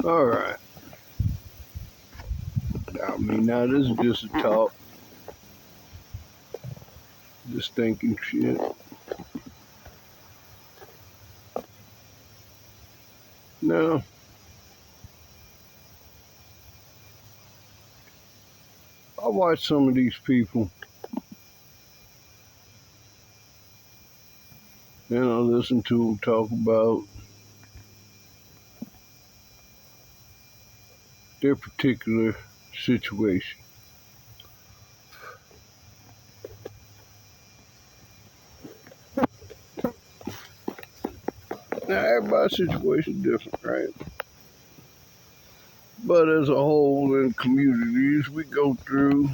All right. I mean, now this is just a talk, just thinking shit. Now, I watch some of these people and I listen to them talk about their particular situation. Now, everybody's situation is different, right? But as a whole, in communities, we go through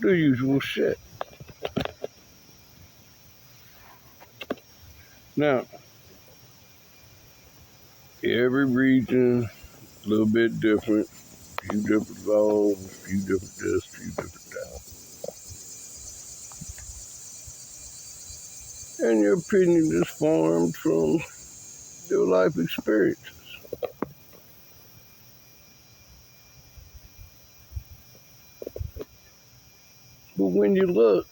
the usual shit. Now, every region, a little bit different. Few different laws, few different this, few different that. And your opinion is formed from your life experiences. But when you look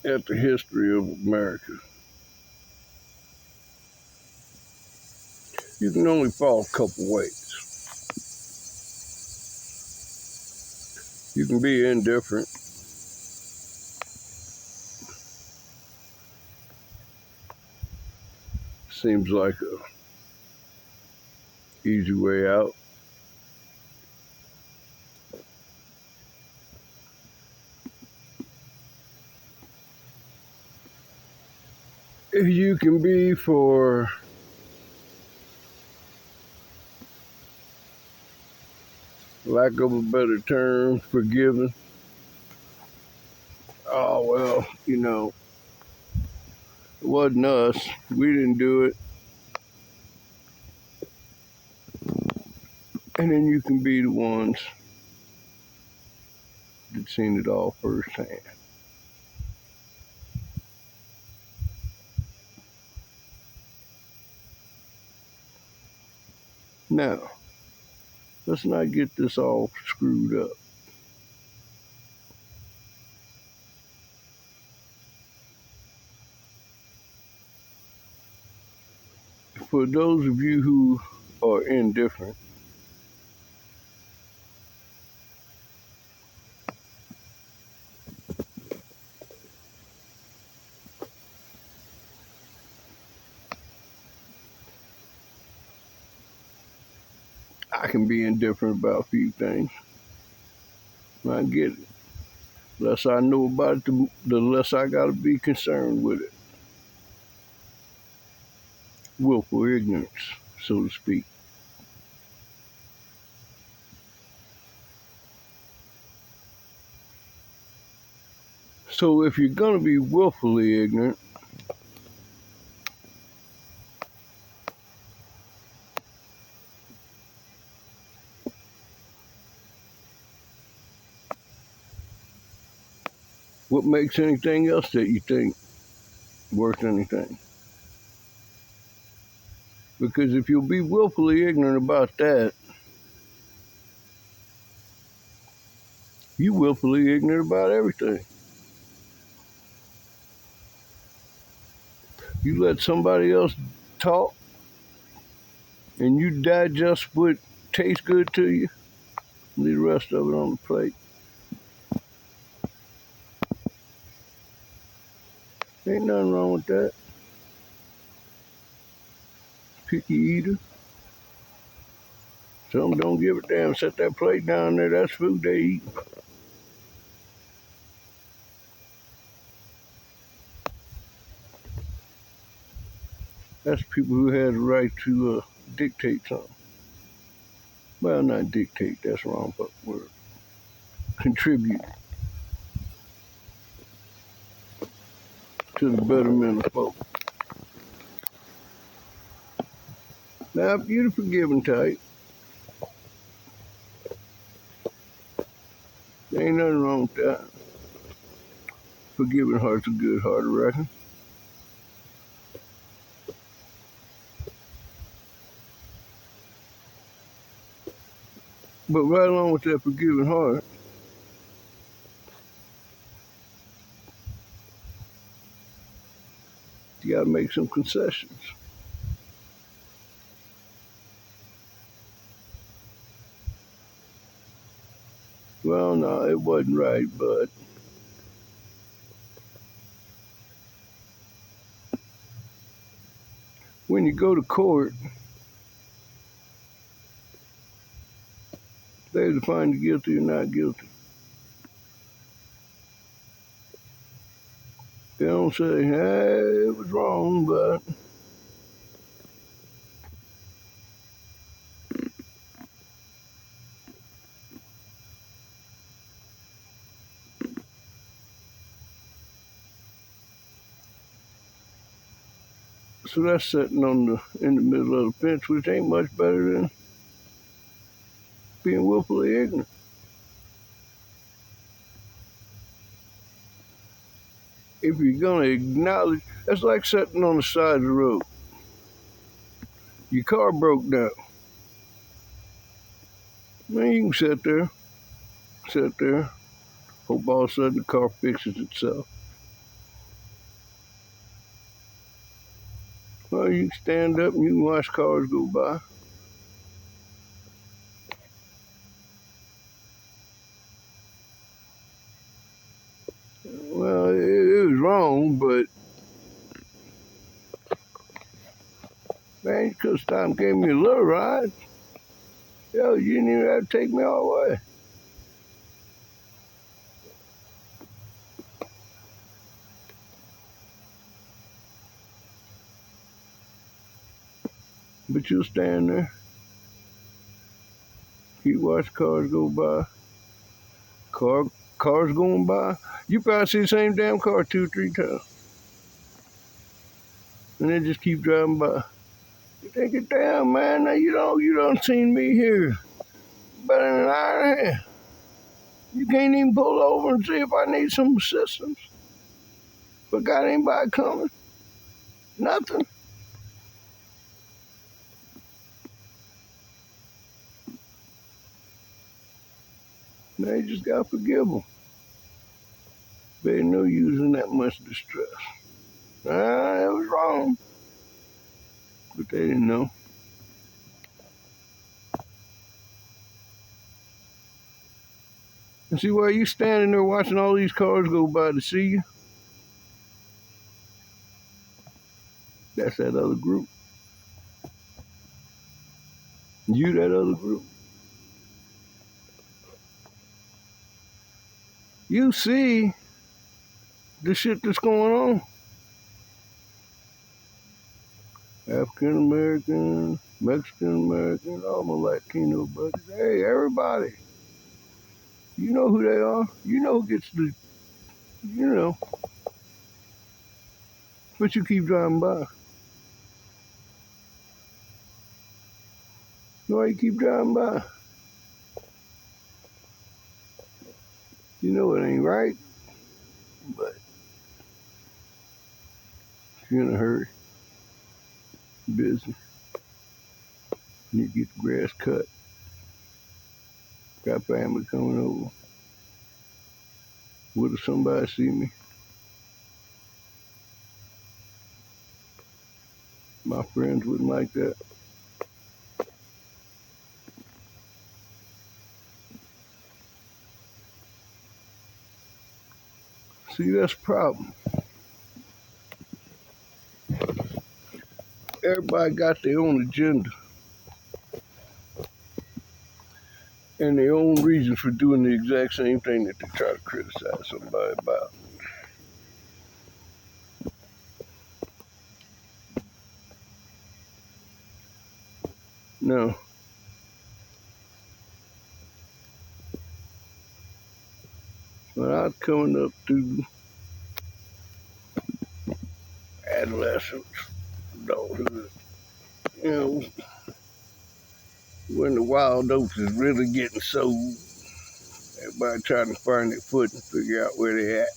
at the history of America, you can only fall a couple ways. You can be indifferent. Seems like a easy way out. You can be, for lack of a better term, forgiving. Oh, well, it wasn't us. We didn't do it. And then you can be the ones that seen it all firsthand. Now, let's not get this all screwed up. For those of you who are indifferent, I can be indifferent about a few things. I get it. The less I know about it, the less I got to be concerned with it. Willful ignorance, so to speak. So if you're going to be willfully ignorant, what makes anything else that you think worth anything? Because if you'll be willfully ignorant about that, you willfully ignorant about everything. You let somebody else talk and you digest what tastes good to you, leave the rest of it on the plate. Ain't nothing wrong with that. Picky eater. Some don't give a damn. Set that plate down there. That's food they eat. That's people who have the right to dictate something. Well, not dictate. That's the wrong word. Contribute to the betterment of folk. Now, if you're the forgiving type, there ain't nothing wrong with that. Forgiving heart's a good heart, I reckon. But right along with that forgiving heart, you gotta make some concessions. Well, no, it wasn't right, but when you go to court, they either find you guilty or not guilty. They don't say, hey, it was wrong, but so that's sitting on in the middle of the fence, which ain't much better than being willfully ignorant. If you're gonna acknowledge, that's like sitting on the side of the road. Your car broke down. Man, you can sit there, hope all of a sudden the car fixes itself. Well, you can stand up and you can watch cars go by. Well, it was wrong, but man, you could have stopped and gave me a little ride. Hell, you didn't even have to take me all the way. But you'll stand there, keep watching cars go by. Car, cars going by. You probably see the same damn car 2 or 3 times, and they just keep driving by. You think it damn man, now you don't seen me here better than an hour and a half. You can't even pull over and see if I need some assistance. But got anybody coming? Nothing. They just got to forgive them. They ain't no using that much distress. It was wrong, but they didn't know. And see, while you standing there watching all these cars go by to see you, that's that other group. You that other group. You see the shit that's going on. African American, Mexican American, all my Latino buddies. Hey, everybody. You know who they are. You know who gets the, you know, but you keep driving by. Why you keep driving by? You know it ain't right, but if you're in a hurry, busy, need to get the grass cut. Got family coming over. What if somebody see me? My friends wouldn't like that. See, that's the problem. Everybody got their own agenda and their own reasons for doing the exact same thing that they try to criticize somebody about. Now, when I was coming up through adolescence, adulthood, you know, when the wild oats is really getting sold, everybody trying to find their foot and figure out where they at.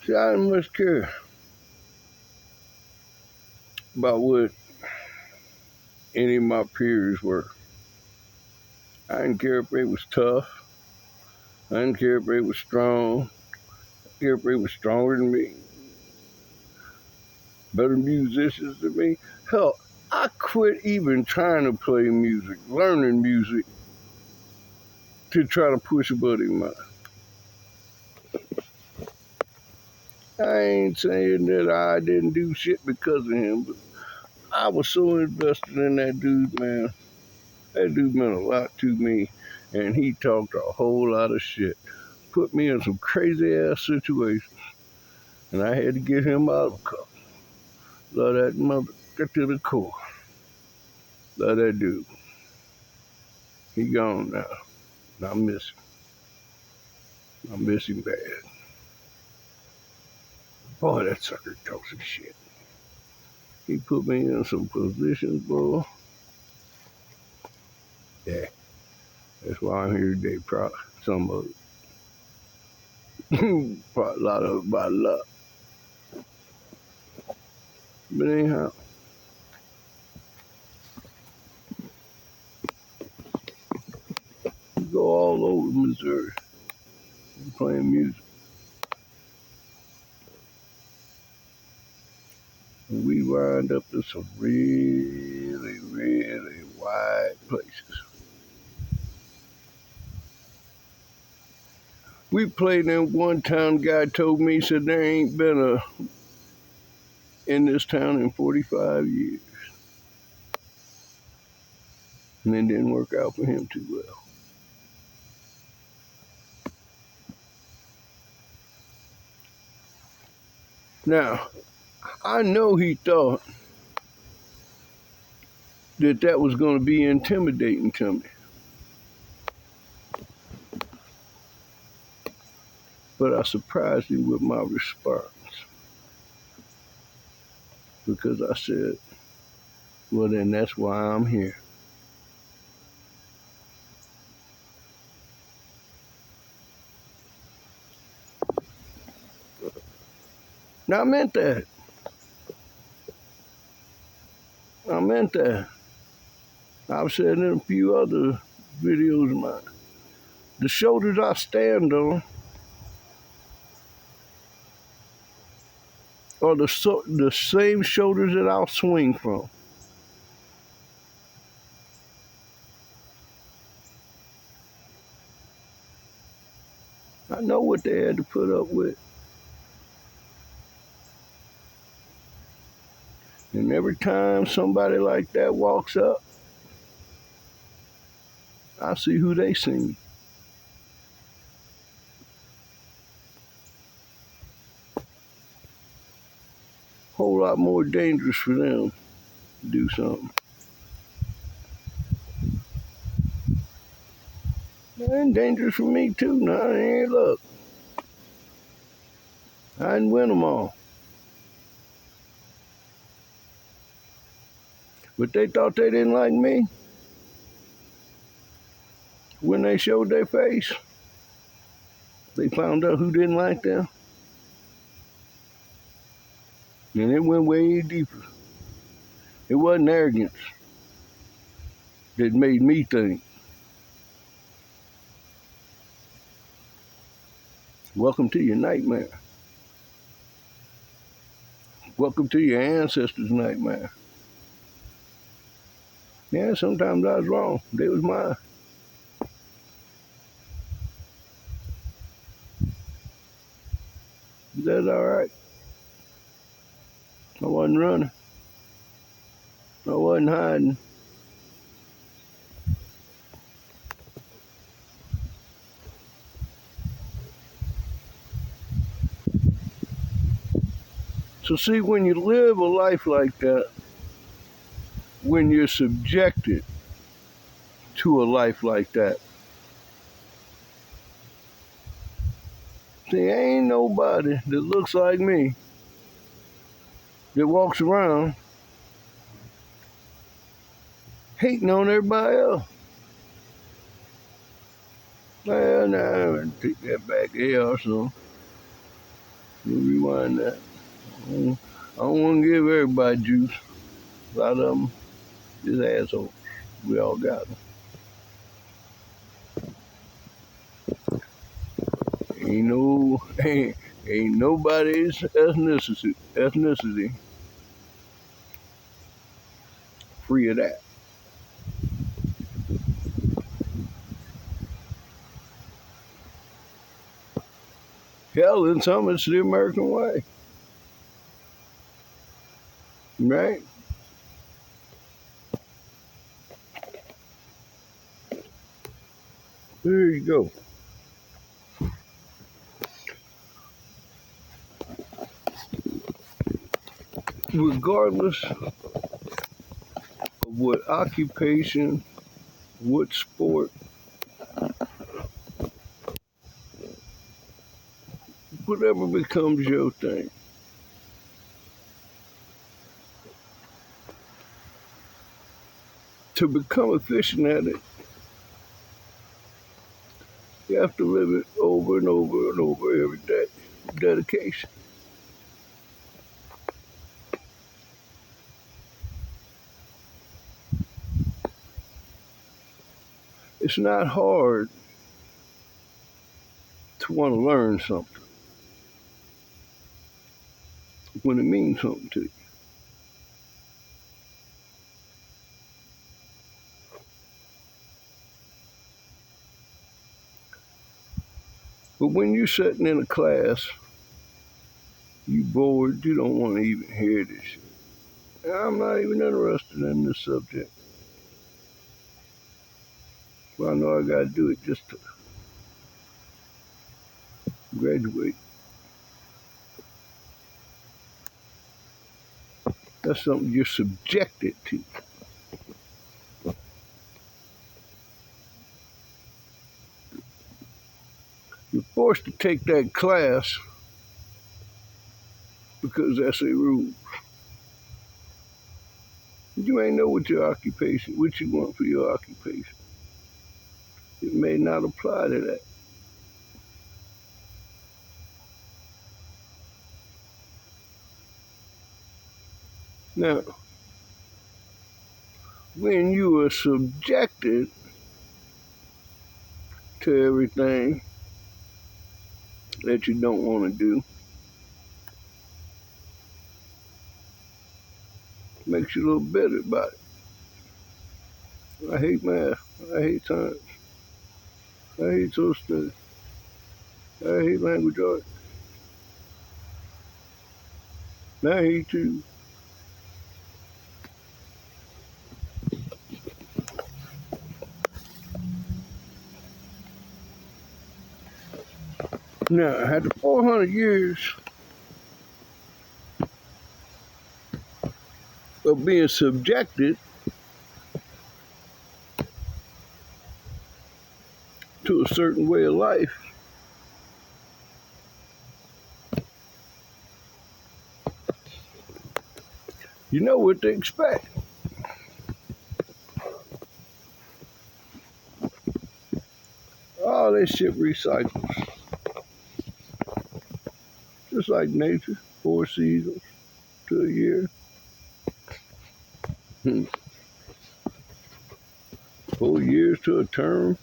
See, I didn't much care. about what any of my peers were. I didn't care if they was tough. I didn't care if they was strong. I didn't care if they was stronger than me, better musicians than me. Hell, I quit even trying to play music, learning music, to try to push a buddy of mine. I ain't saying that I didn't do shit because of him, but I was so invested in that dude, man. That dude meant a lot to me, and he talked a whole lot of shit. Put me in some crazy ass situations, and I had to get him out of the cup. Love that mother, get to the core. Love that dude. He gone now. And I miss him. I miss him bad. Boy, that sucker talks some shit. He put me in some positions, boy. Yeah, that's why I'm here today. Probably some of it. Probably a lot of it by luck. But anyhow, we go all over Missouri playing music. And we wind up in some really, really wide places. We played in one town. Guy told me, he said there ain't been in this town in 45 years. And it didn't work out for him too well. Now, I know he thought that was going to be intimidating to me. But I surprised him with my response. Because I said, well, then that's why I'm here. Now, I meant that. I meant that. I've said in a few other videos of mine, the shoulders I stand on are the same shoulders that I'll swing from. I know what they had to put up with. And every time somebody like that walks up, I see who they seen. Whole lot more dangerous for them to do something. And dangerous for me too. Now, hey, look, I didn't win them all. But they thought they didn't like me. When they showed their face, they found out who didn't like them. And it went way deeper. It wasn't arrogance that made me think. Welcome to your nightmare. Welcome to your ancestors' nightmare. Yeah, sometimes I was wrong. They was mine. That's all right. I wasn't running. I wasn't hiding. So see, when you live a life like that, when you're subjected to a life like that, see, ain't nobody that looks like me that walks around hating on everybody else. Well, now, take that back here, so we'll rewind that. I don't want to give everybody juice. A lot of them is assholes. We all got them. Ain't no, ain't nobody's ethnicity free of that. Hell, in some it's the American way, right? There you go. Regardless of what occupation, what sport, whatever becomes your thing, to become efficient at it, you have to live it over and over and over every day. Dedication. It's not hard to want to learn something when it means something to you. But when you're sitting in a class, you bored, you don't want to even hear this shit. I'm not even interested in this subject. Well, I know I got to do it just to graduate. That's something you're subjected to. You're forced to take that class because that's a rule. You ain't know what your occupation, what you want for your occupation. It may not apply to that. Now, when you are subjected to everything that you don't want to do, it makes you a little bitter about it. I hate math. I hate science. I hate social studies. I hate language arts. I hate you. Now, after 400 years of being subjected to a certain way of life, you know what to expect. All this shit recycles. Just like nature, 4 seasons to a year. 4 years to a term.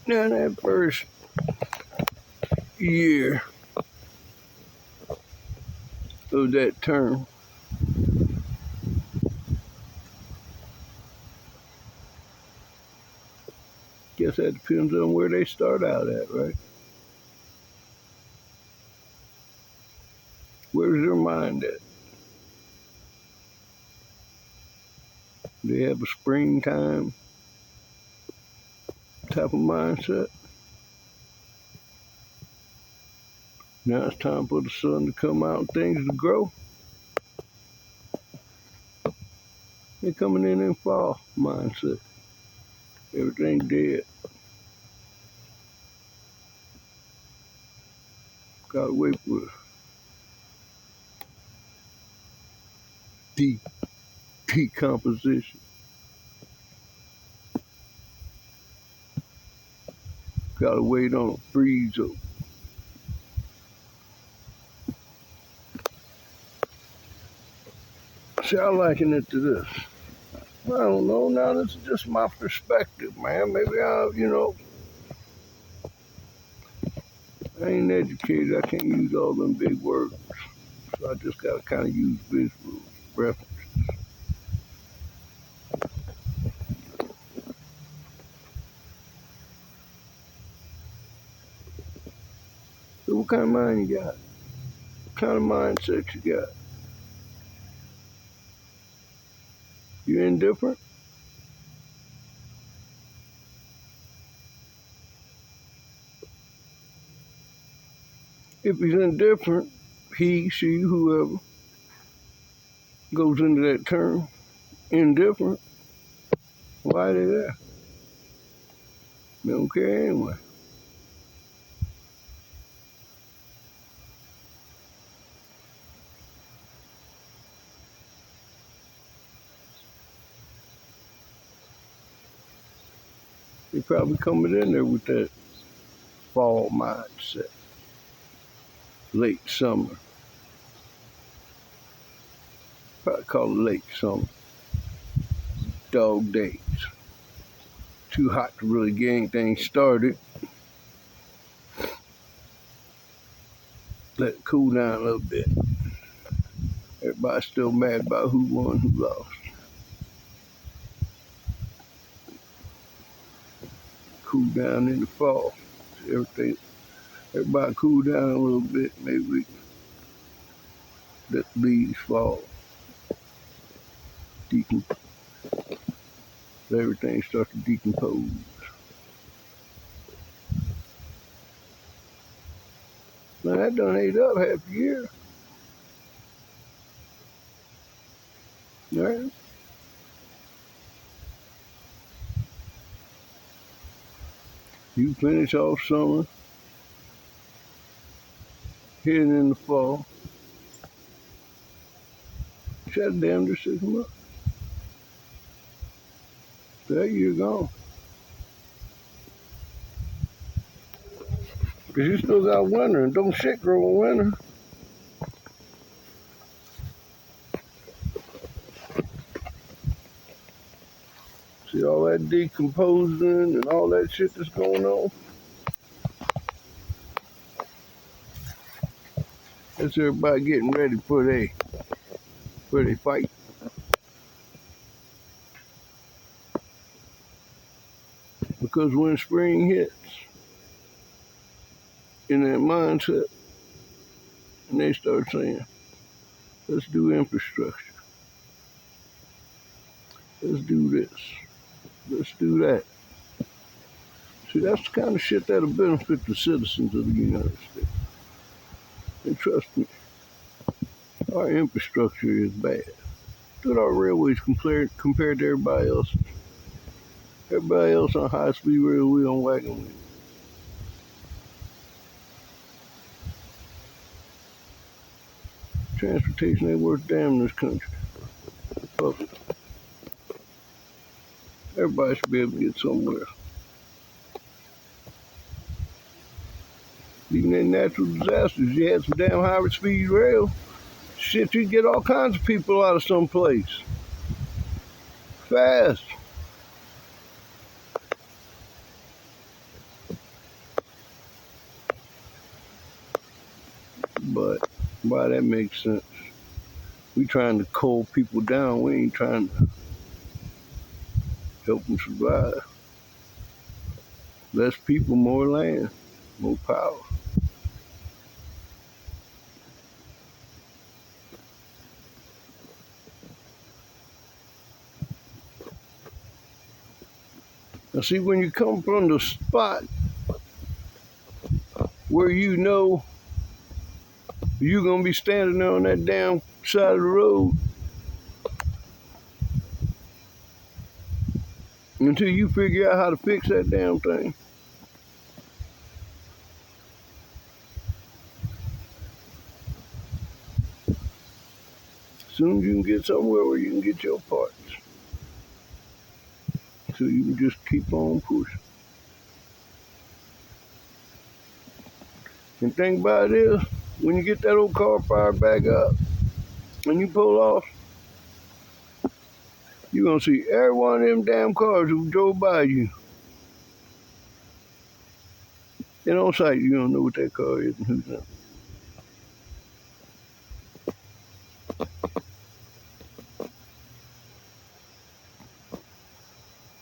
Now, that first year of that term, guess that depends on where they start out at, right? Where's their mind at? Do they have a springtime type of mindset? Now it's time for the sun to come out and things to grow. They're coming in fall mindset. Everything dead. Gotta wait for decomposition. Gotta wait on a freeze up. See, I liken it to this. I don't know. Now this is just my perspective, man. Maybe I ain't educated. I can't use all them big words. So I just gotta kind of use visual reference. So what kind of mind you got? What kind of mindset you got? You indifferent? If he's indifferent, he, she, whoever goes into that term, indifferent, why are they there? They don't care anyway. They probably coming in there with that fall mindset, late summer. Probably call it late summer. Dog days. Too hot to really get anything started. Let it cool down a little bit. Everybody's still mad about who won, who lost. Cool down in the fall. Everybody cool down a little bit. Maybe we let the leaves fall. Let everything start to decompose. Now that done ate up half a year. Right? You finish off summer, heading in the fall. Shut down to 6 months. That year gone. Because you still got winter, and don't shit grow in winter. See all that decomposing and all that shit that's going on? That's everybody getting ready for their fight. Because when spring hits, in that mindset, and they start saying, let's do infrastructure. Let's do this. Let's do that. See, that's the kind of shit that'll benefit the citizens of the United States. And trust me, our infrastructure is bad. Look at our railways compared to everybody else. Everybody else on high-speed rail, we on wagon wheel. Transportation ain't worth damn in this country. Public. Everybody should be able to get somewhere. Even in natural disasters, you had some damn high-speed rail. Shit, you get all kinds of people out of some place. Fast. But why that makes sense? We trying to coal people down. We ain't trying to help them survive. Less people, more land, more power. Now see, when you come from the spot where you know you're gonna be standing there on that damn side of the road until you figure out how to fix that damn thing. Soon as you can get somewhere where you can get your parts. So you can just keep on pushing. And the thing about it is, when you get that old car fired back up, and you pull off, you're going to see every one of them damn cars who drove by you. And on sight, you don't know what that car is and who's not.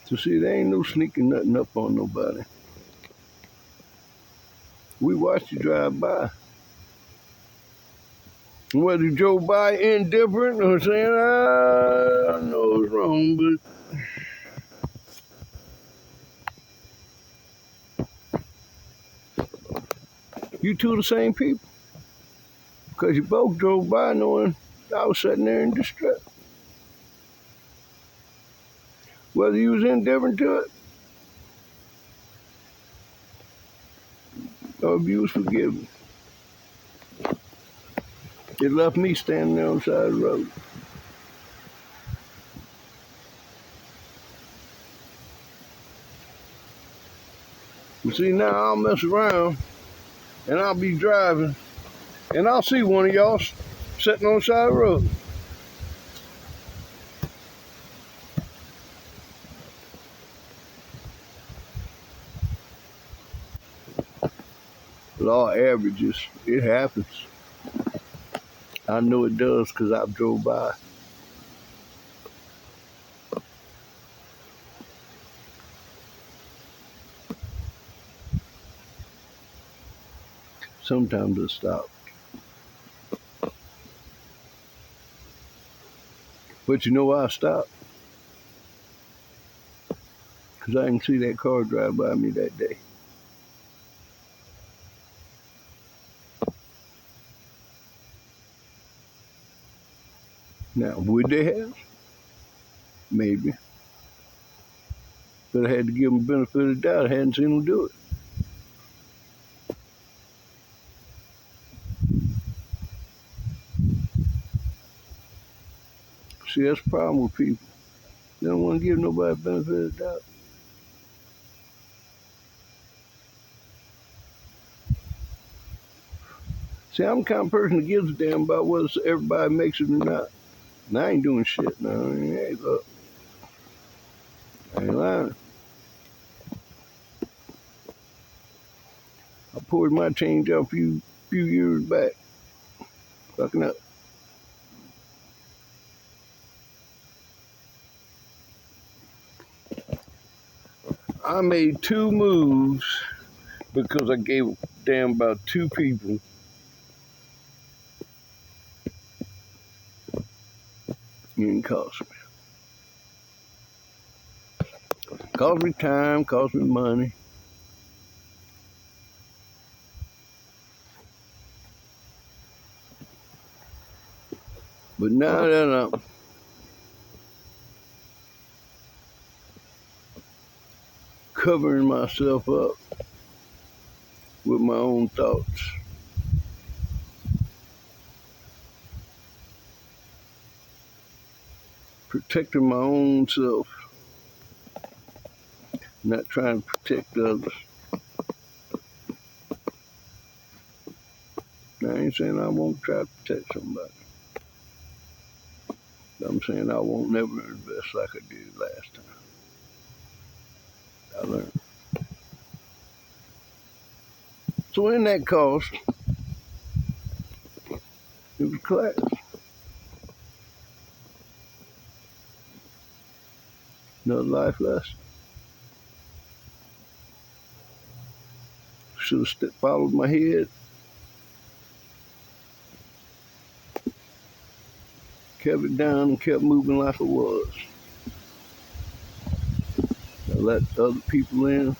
So see, there ain't no sneaking nothing up on nobody. We watch you drive by. Whether you drove by indifferent or saying, I know it's wrong, but you two the same people. Because you both drove by knowing I was sitting there in distress. Whether you was indifferent to it or if you was forgiving. It left me standing there on the side of the road. You see, now I'll mess around and I'll be driving and I'll see one of y'all sitting on the side of the road. Law averages, it happens. I know it does because I've drove by. Sometimes I stop. But you know why I stop? Because I didn't see that car drive by me that day. Now, would they have? Maybe. But I had to give them the benefit of the doubt. I hadn't seen them do it. See, that's the problem with people. They don't want to give nobody the benefit of the doubt. See, I'm the kind of person that gives a damn about whether everybody makes it or not. And I ain't doing shit now. Hey, look. I ain't lying. I poured my change out a few years back. Fucking up. I made 2 moves because I gave a damn about 2 people. It didn't cost me. Cost me time, cost me money. But now that I'm covering myself up with my own thoughts, protecting my own self, not trying to protect others. Now, I ain't saying I won't try to protect somebody. I'm saying I won't never invest like I did last time. I learned. So in that cost, it was class. Another life lesson. Should have followed my head, kept it down, and kept moving like it was. I let other people in,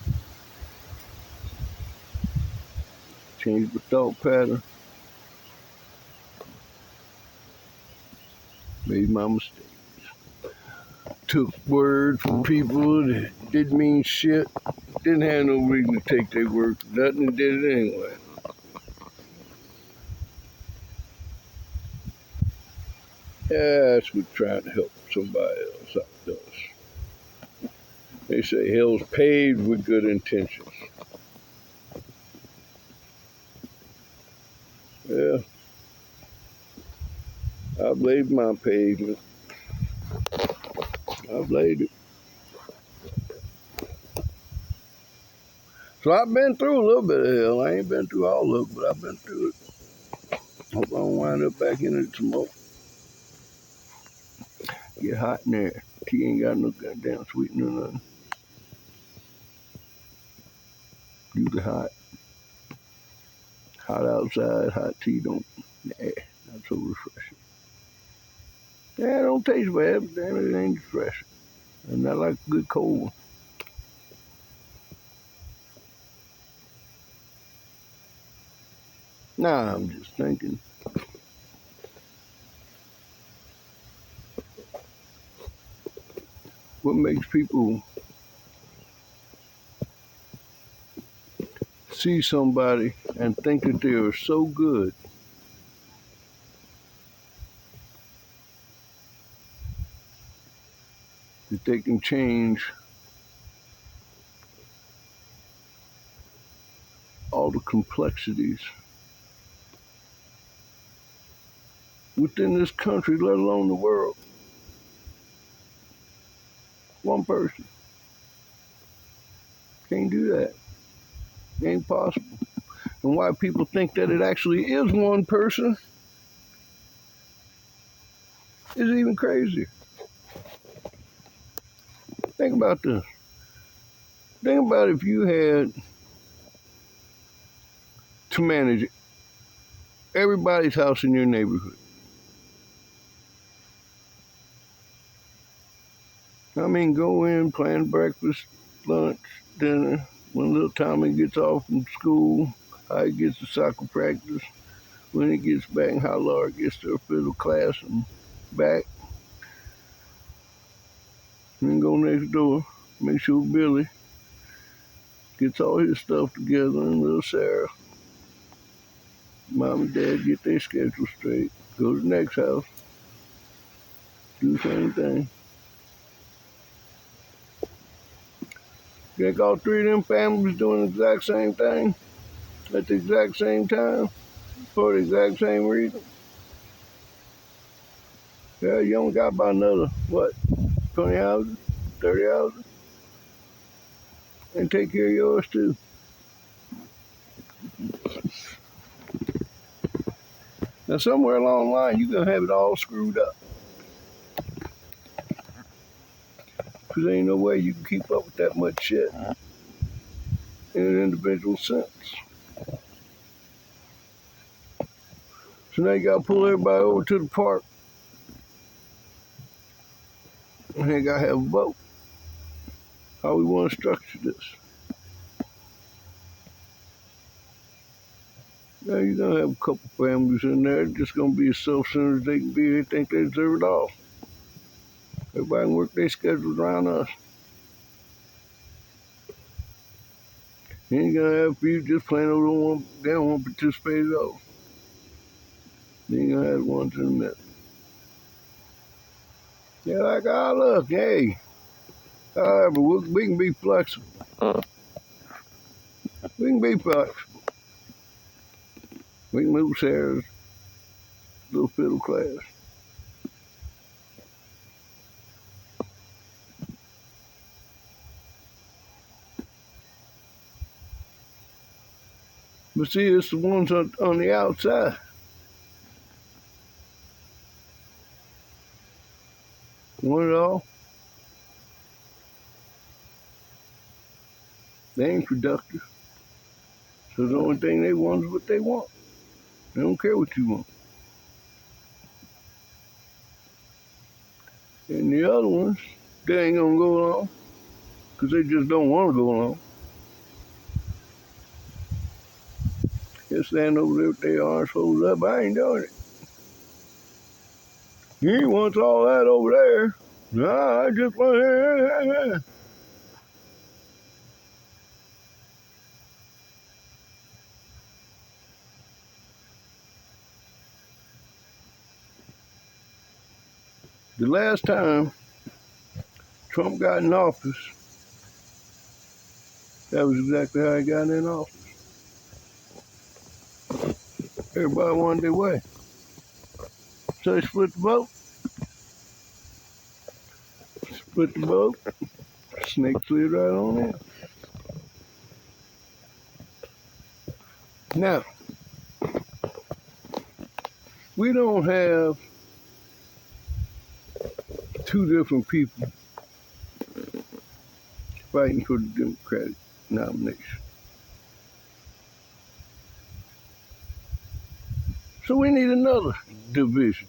changed my thought pattern, made my mistakes. Took words from people that didn't mean shit, didn't have no reason to take their word for nothing, and did it anyway. Yeah, that's what trying to help somebody else out does. They say hell's paved with good intentions. I've laid my pavement. I've laid it. So I've been through a little bit of hell. I ain't been through all of it, but I've been through it. Hope I don't wind up back in it some more. Get hot in there. Tea ain't got no goddamn sweetener or nothing. Usually hot. Hot outside, hot tea don't. Nah, not so refreshing. Yeah, it don't taste bad, but damn it ain't refreshing. And not like a good cold one. Nah, I'm just thinking. What makes people see somebody and think that they are so good that they can change all the complexities within this country, let alone the world? One person can't do that. It ain't possible. And why people think that it actually is one person is even crazier. Think about this. Think about if you had to manage everybody's house in your neighborhood. I mean, go in, plan breakfast, lunch, dinner. When little Tommy gets off from school, how he gets to soccer practice. When he gets back, how Laura gets to her fiddle class and back. Then go next door, make sure Billy gets all his stuff together, and little Sarah, mom and dad get their schedule straight. Go to the next house, do the same thing. Think all three of them families doing the exact same thing at the exact same time for the exact same reason? Yeah, you only got about another, what, 20 houses, 30 houses? And take care of yours too. Now, somewhere along the line, you're going to have it all screwed up. Because there ain't no way you can keep up with that much shit in an individual sense. So now you got to pull everybody over to the park. And they got to have a vote. How we want to structure this. Now you're going to have a couple families in there just going to be as self-centered as they can be. They think they deserve it all. Everybody can work their schedules around us. You ain't going to have people just playing over one, they don't want to participate at all. You ain't going to have the ones in the middle. They're like, oh, look, hey, however, we can be flexible. We can be flexible. We can move Sarah's little fiddle class. But see, it's the ones on the outside. Want it all? They ain't productive. So the only thing they want is what they want. They don't care what you want. And the other ones, they ain't gonna go along because they just don't want to go along. They stand over there with their arms folded up. I ain't doing it. He wants all that over there. Nah, I just want. The last time Trump got in office, that was exactly how he got in office. Everybody wanted their way. So they split the vote. Split the vote. Snake slid right on in. Now, we don't have two different people fighting for the Democratic nomination. So we need another division.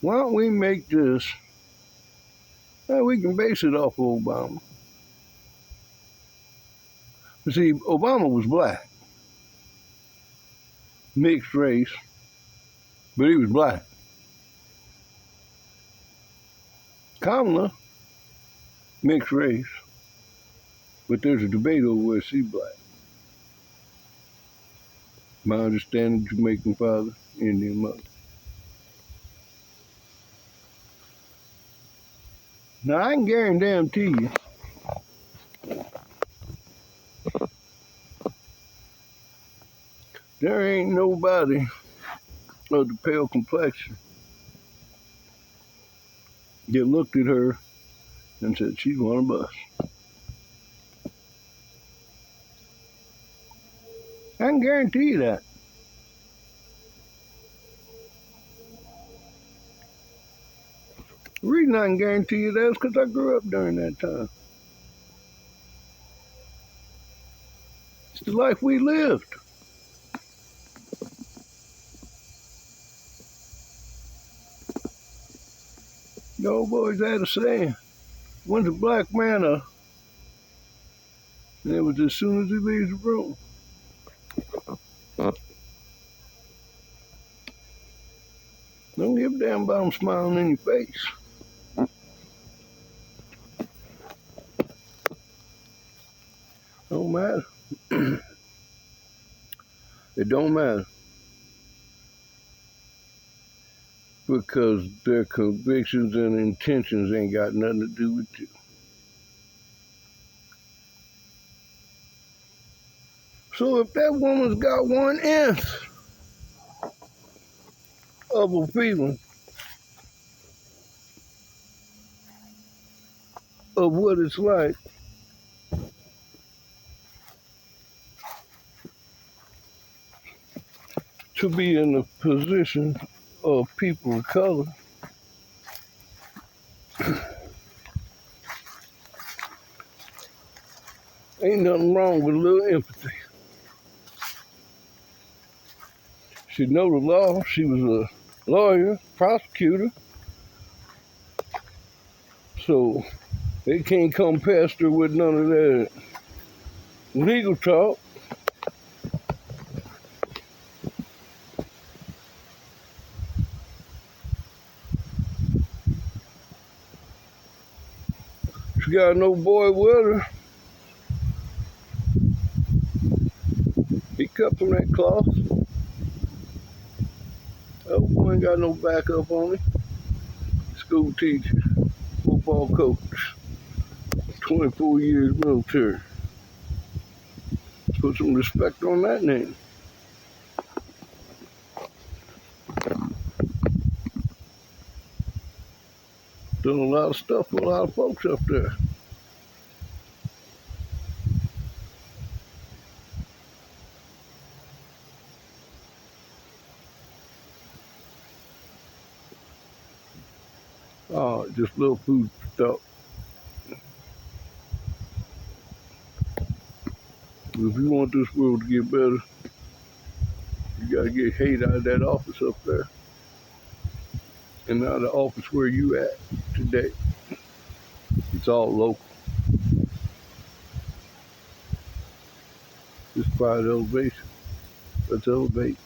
Why don't we make this, well, we can base it off of Obama. You see, Obama was black, mixed race, but he was black. Kamala, mixed race, but there's a debate over whether she's black. My understanding, Jamaican father, Indian mother. Now, I can guarantee you, there ain't nobody of the pale complexion that looked at her and said, she's one of us. I can guarantee you that. The reason I can guarantee you that is because I grew up during that time. It's the life we lived. The old boys had a saying, when's a black man up? And it was as soon as he leaves the room. Don't give a damn about him smiling in your face. Don't matter. It don't matter. Because their convictions and intentions ain't got nothing to do with you. So if that woman's got 1/10 of a feeling of what it's like to be in the position of people of color, ain't nothing wrong with a little empathy. She know the law. She was a lawyer, prosecutor. So they can't come past her with none of that legal talk. She got no boy with her. He cut from that cloth. Oh, boy ain't got no backup on him. School teacher, football coach, 24 years military. Put some respect on that name. Done a lot of stuff for a lot of folks up there. Oh, just a little food stuff. If you want this world to get better, you gotta get hate out of that office up there. And out of the office where you at today. It's all local. It's private elevation. Let's elevate.